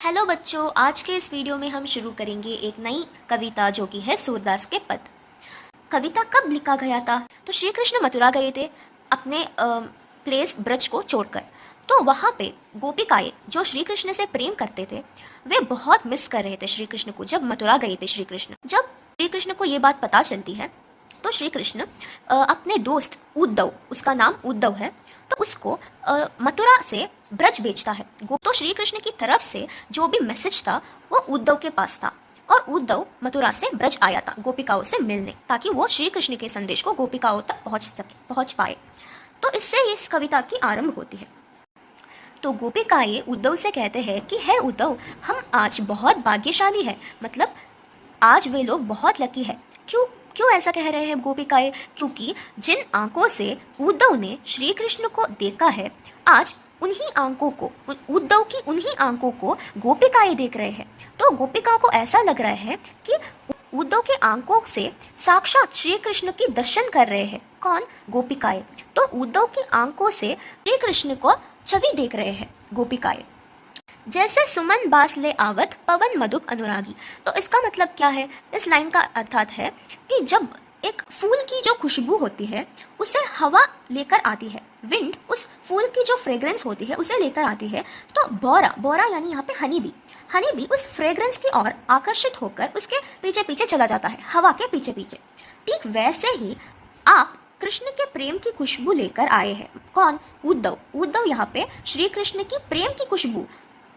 Hello बच्चों, आज के इस वीडियो में हम शुरू करेंगे एक नई कविता जो कि है सूरदास के पद। कविता कब लिखा गया था? तो श्री कृष्ण मथुरा गए थे अपने प्लेस ब्रज को छोड़कर। तो वहाँ पे गोपिकाएं जो श्री कृष्ण से प्रेम करते थे वे बहुत मिस कर रहे थे श्री कृष्ण को। जब मथुरा गए थे श्री कृष्ण, जब श्री कृष्ण को ये बात पता चलती है तो श्री कृष्ण अपने दोस्त उद्धव, उसका नाम उद्धव है, तो उसको मथुरा से ब्रज भेजता है। तो श्री कृष्ण की तरफ से जो भी मैसेज था वो उद्धव के पास था और उद्धव मथुरा से ब्रज आया था गोपिकाओं से मिलने, ताकि वो श्री कृष्ण के संदेश को गोपिकाओं तक पहुंच पाए। तो इससे इस कविता की आरंभ होती है। तो गोपिकाएं उद्धव से कहते हैं कि हे उद्धव, हम आज बहुत भाग्यशाली है, मतलब आज वे लोग बहुत लकी है। क्यों क्यों ऐसा कह रहे हैं गोपिकाएं? क्योंकि जिन आंखों से उद्धव ने श्री कृष्ण को देखा है, आज उन्हीं आंखों को, उद्धव की उन्हीं आंखों को गोपिकाएं देख रहे हैं। तो गोपिकाओं को ऐसा लग रहा है कि उद्धव के आंखों से साक्षात श्री कृष्ण की दर्शन कर रहे हैं। कौन? गोपिकाएं। तो उद्धव की आंखों से श्री कृष्ण को छवि देख रहे हैं गोपिकाएं। जैसे सुमन बास ले आवत पवन मधुप अनुरागी। तो इसका मतलब क्या है? इस लाइन का अर्थात है कि जब एक फूल की जो खुशबू होती है उसे हवा लेकर आती है, विंड उस फूल की जो फ्रेग्रेंस होती है उसे लेकर आती है, तो बोरा यानी यहाँ पे हनी बी उस फ्रेग्रेंस की ओर आकर्षित होकर उसके पीछे पीछे चला जाता है, हवा के पीछे पीछे। ठीक वैसे ही आप कृष्ण के प्रेम की खुशबू लेकर आए हैं। कौन? उद्धव यहाँ पे श्री कृष्ण की प्रेम की खुशबू,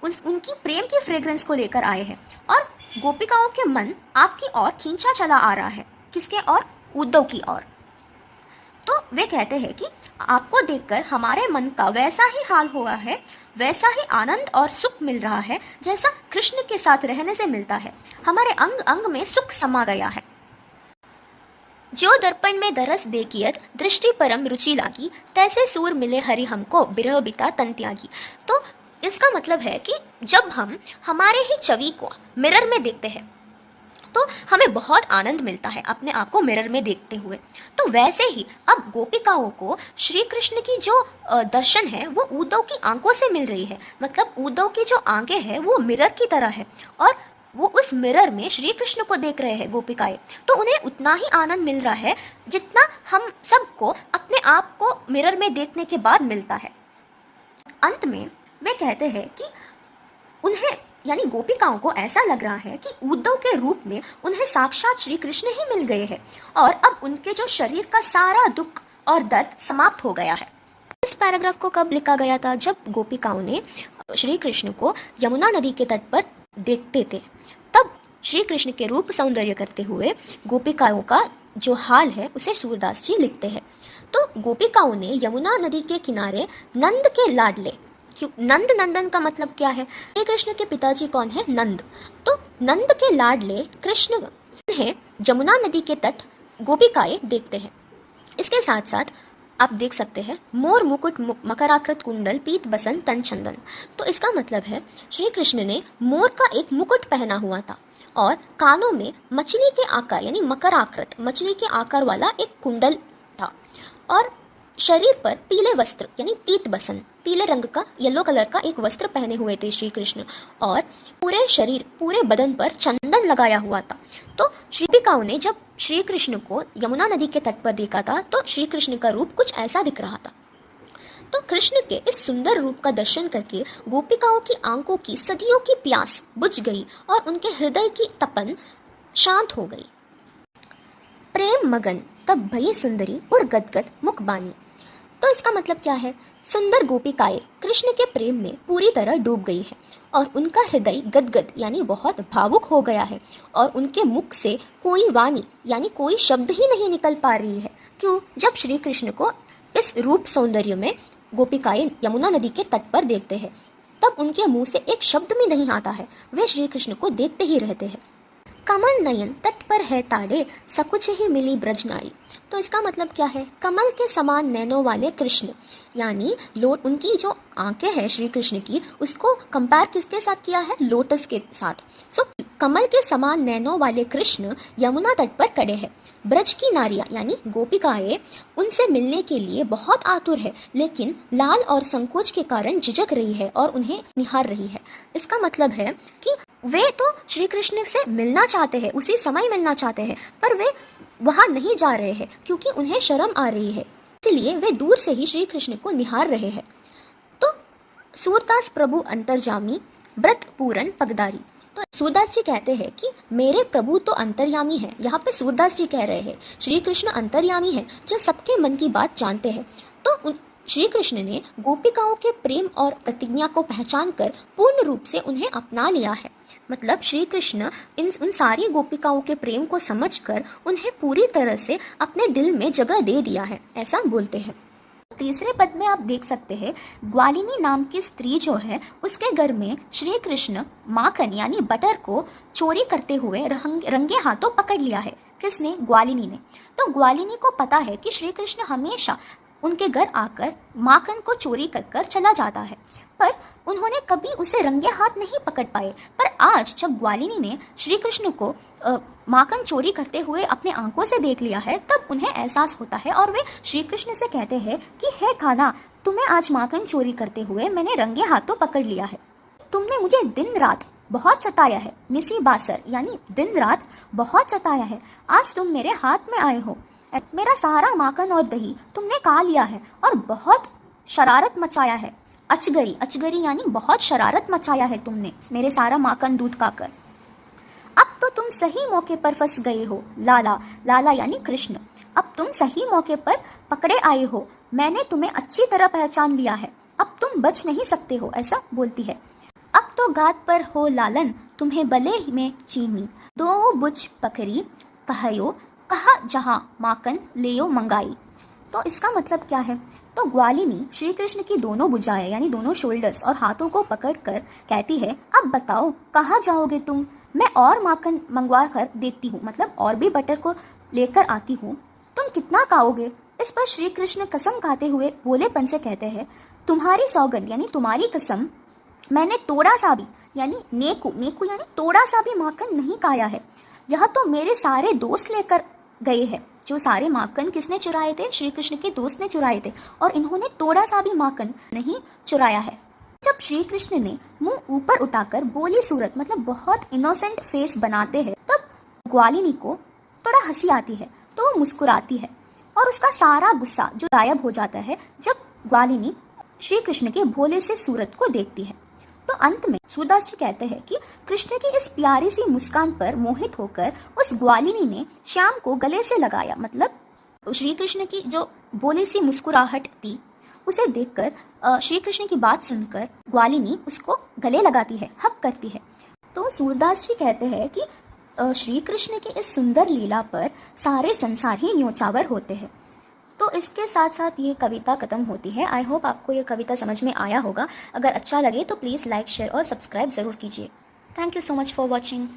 उनकी प्रेम की फ्रेग्रेंस को लेकर आए हैं और गोपिकाओं के मन आपकी ओर खींचा चला आ रहा है। किसके ओर? उद्धव की ओर। तो वे कहते हैं कि आपको देखकर हमारे मन का वैसा ही हाल हुआ है, वैसा ही आनंद और सुख मिल रहा है जैसा कृष्ण के साथ रहने से मिलता है। हमारे अंग अंग में सुख समा गया है। जो दर्पण में दरस देखियत दृष्टि परम रुचि लागी, तैसे सूर मिले हरि हमको बिरह बिता तन त्यागी। तो इसका मतलब है कि जब हम हमारे ही छवि को मिरर में देखते हैं तो हमें बहुत आनंद मिलता है अपने आप को मिरर में देखते हुए। तो वैसे ही अब गोपिकाओं को श्री कृष्ण की जो दर्शन है वो उद्धव की आंखों से मिल रही है। मतलब उद्धव की जो आंखें हैं वो मिरर की तरह है और वो उस मिरर में श्री कृष्ण को देख रहे हैं गोपिकाएं। तो उन्हें उतना ही आनंद मिल रहा है जितना हम सबको अपने आप को मिरर में देखने के बाद मिलता है। अंत में वे कहते हैं कि उन्हें यानी गोपिकाओं को ऐसा लग रहा है कि उद्धव के रूप में उन्हें साक्षात श्री कृष्ण ही मिल गए हैं और अब उनके जो शरीर का सारा दुख और दर्द समाप्त हो गया है। इस पैराग्राफ को कब लिखा गया था? जब गोपिकाओं ने श्री कृष्ण को यमुना नदी के तट पर देखते थे, तब श्री कृष्ण के रूप सौंदर्य करते हुए गोपिकाओं का जो हाल है उसे सूरदास जी लिखते हैं। तो गोपिकाओं ने यमुना नदी के किनारे नंद के लाडले, नंद, नंदन का मतलब क्या है? श्री कृष्ण के पिताजी कौन है? नंद। तो नंद के लाडले कृष्ण है जमुना नदी के तट गोपिकाएं देखते हैं। इसके साथ साथ आप देख सकते हैं मोर मुकुट मकराकृत कुंडल पीत बसंत तन चंदन। तो इसका मतलब है श्री कृष्ण ने मोर का एक मुकुट पहना हुआ था और कानों में मछली के आकार यानी मकराकृत मछली के आकार वाला एक कुंडल था और शरीर पर पीले वस्त्र यानी पीत बसंत, पीले रंग का, येलो कलर का एक वस्त्र पहने हुए थे श्री कृष्ण और पूरे शरीर, पूरे बदन पर चंदन लगाया हुआ था। तो गोपिकाओं ने जब श्री कृष्ण को यमुना नदी के तट पर देखा था तो श्री कृष्ण का रूप कुछ ऐसा दिख रहा था। तो कृष्ण के इस सुंदर रूप का दर्शन करके गोपिकाओं की आंखों की सदियों की प्यास बुझ गई और उनके हृदय की तपन शांत हो गई। प्रेम मगन तब भई सुंदरी और गदगद मुख बानी। तो इसका मतलब क्या है? सुंदर गोपिकाएं कृष्ण के प्रेम में पूरी तरह डूब गई है और उनका हृदय गदगद यानी बहुत भावुक हो गया है और उनके मुख से कोई वाणी यानी कोई शब्द ही नहीं निकल पा रही है। क्यों? जब श्री कृष्ण को इस रूप सौंदर्य में गोपिकाएं यमुना नदी के तट पर देखते हैं तब उनके मुंह से एक शब्द भी नहीं आता है, वे श्री कृष्ण को देखते ही रहते हैं। कमल नयन तट पर है ताड़े सकुच ही मिली ब्रज नारी। तो इसका मतलब क्या है? कमल के समान नैनों वाले कृष्ण, यानी उनकी जो आंखें हैं श्री कृष्ण की, उसको कंपेयर किसके साथ किया है? लोटस के साथ। सो कमल के समान नैनों वाले कृष्ण यमुना तट पर खड़े हैं। ब्रज की नारियां यानी गोपिकाएं उनसे मिलने के लिए बहुत आतुर है, लेकिन लाल और संकोच के कारण झिझक रही है और उन्हें निहार रही है। इसका मतलब है कि वे तो श्री कृष्ण से मिलना चाहते हैं, उसी समय मिलना चाहते हैं, पर वे वहां नहीं जा रहे हैं क्योंकि उन्हें शर्म आ रही है, इसलिए वे दूर से ही श्री कृष्ण को निहार रहे हैं। तो सूरदास प्रभु अंतर्जामी, व्रत पूरन पगदारी। तो सूरदास जी कहते हैं कि मेरे प्रभु तो अंतर्यामी है। यहाँ पे सूरदास जी कह रहे हैं श्री कृष्ण अंतर्यामी है, जो सबके मन की बात जानते हैं। तो श्री कृष्ण ने गोपिकाओं के प्रेम और प्रतिज्ञा को पहचान कर पूर्ण रूप से उन्हें अपना लिया है। मतलब श्री कृष्ण उन सारी गोपिकाओं के प्रेम को समझकर उन्हें पूरी तरह से अपने दिल में जगह दे दिया है, ऐसा बोलते हैं। तीसरे पद में आप देख सकते हैं, ग्वालिनी नाम की स्त्री जो है उसके घर में श्री कृष्ण माखन यानी बटर को चोरी करते हुए रंगे हाथों पकड़ लिया है। किसने? ग्वालिनी ने। तो ग्वालिनी को पता है कि श्री कृष्ण हमेशा उनके घर आकर माखन को चोरी कर चला जाता है, पर उन्होंने कभी उसे रंगे हाथ नहीं पकड़ पाए। पर आज जब ग्वालिनी ने श्री कृष्ण को माखन चोरी करते हुए अपने आंखों से देख लिया है, तब उन्हें एहसास होता है और वे श्री कृष्ण से कहते हैं कि हे खाना, तुम्हें आज माखन चोरी करते हुए मैंने रंगे हाथों पकड़ लिया है। तुमने मुझे दिन रात बहुत सताया है, निसी बासर यानी दिन रात बहुत सताया है। आज तुम मेरे हाथ में आए हो, मेरा सारा माखन और दही तुमने खा लिया है और बहुत शरारत मचाया है। अचगरी, अचगरी यानी बहुत शरारत मचाया है तुमने मेरे सारा माखन दूध खाकर। अब तो तुम सही मौके पर फंस गए हो लाला, लाला यानी कृष्ण। अब तुम सही मौके पर पकड़े आए हो, मैंने तुम्हें अच्छी तरह पहचान लिया है, अब तुम बच नहीं सकते हो, ऐसा बोलती है। अब तो गात पर हो लालन, तुम्हें बले में चीनी, दो बुझ पकड़ी कहयो, कहा जहां माखन लेयो मंगाई। तो इसका मतलब क्या है? तो ग्वालिनी श्री कृष्ण की दोनों भुजाएं यानी दोनों शोल्डर्स और हाथों को पकड़कर कहती है, अब बताओ कहाँ जाओगे तुम, मैं और माखन मंगवा कर देती हूँ, मतलब और भी बटर को लेकर आती हूँ, तुम कितना खाओगे? इस पर श्री कृष्ण कसम खाते हुए भोलेपन से कहते हैं, तुम्हारी सौगंध यानी तुम्हारी कसम, मैंने तोड़ा सा भी यानी नेकू, नेकू यानी तोड़ा सा भी माखन नहीं खाया है। यह तो मेरे सारे दोस्त लेकर गए हैं। जो सारे माखन किसने चुराए थे? श्री कृष्ण के दोस्त ने चुराए थे, और इन्होंने थोड़ा सा भी माखन नहीं चुराया है। जब श्री कृष्ण ने मुंह ऊपर उठाकर बोली सूरत मतलब बहुत इनोसेंट फेस बनाते हैं, तब ग्वालिनी को थोड़ा हंसी आती है, तो वो मुस्कुराती है और उसका सारा गुस्सा जो गायब हो जाता है जब ग्वालिनी श्री कृष्ण के भोले से सूरत को देखती है। तो अंत में सूरदास जी कहते हैं कि कृष्ण की इस प्यारी सी मुस्कान पर मोहित होकर उस ग्वालिनी ने श्याम को गले से लगाया। मतलब श्री कृष्ण की जो भोली सी मुस्कुराहट थी, उसे देखकर श्री कृष्ण की बात सुनकर ग्वालिनी उसको गले लगाती है, हक करती है। तो सूरदास जी कहते हैं कि श्री कृष्ण की इस सुंदर लीला पर सारे संसार ही न्योछावर होते हैं। तो इसके साथ साथ ये कविता खत्म होती है। आई होप आपको ये कविता समझ में आया होगा। अगर अच्छा लगे तो प्लीज़ लाइक, शेयर और सब्सक्राइब ज़रूर कीजिए। Thank you so much for watching.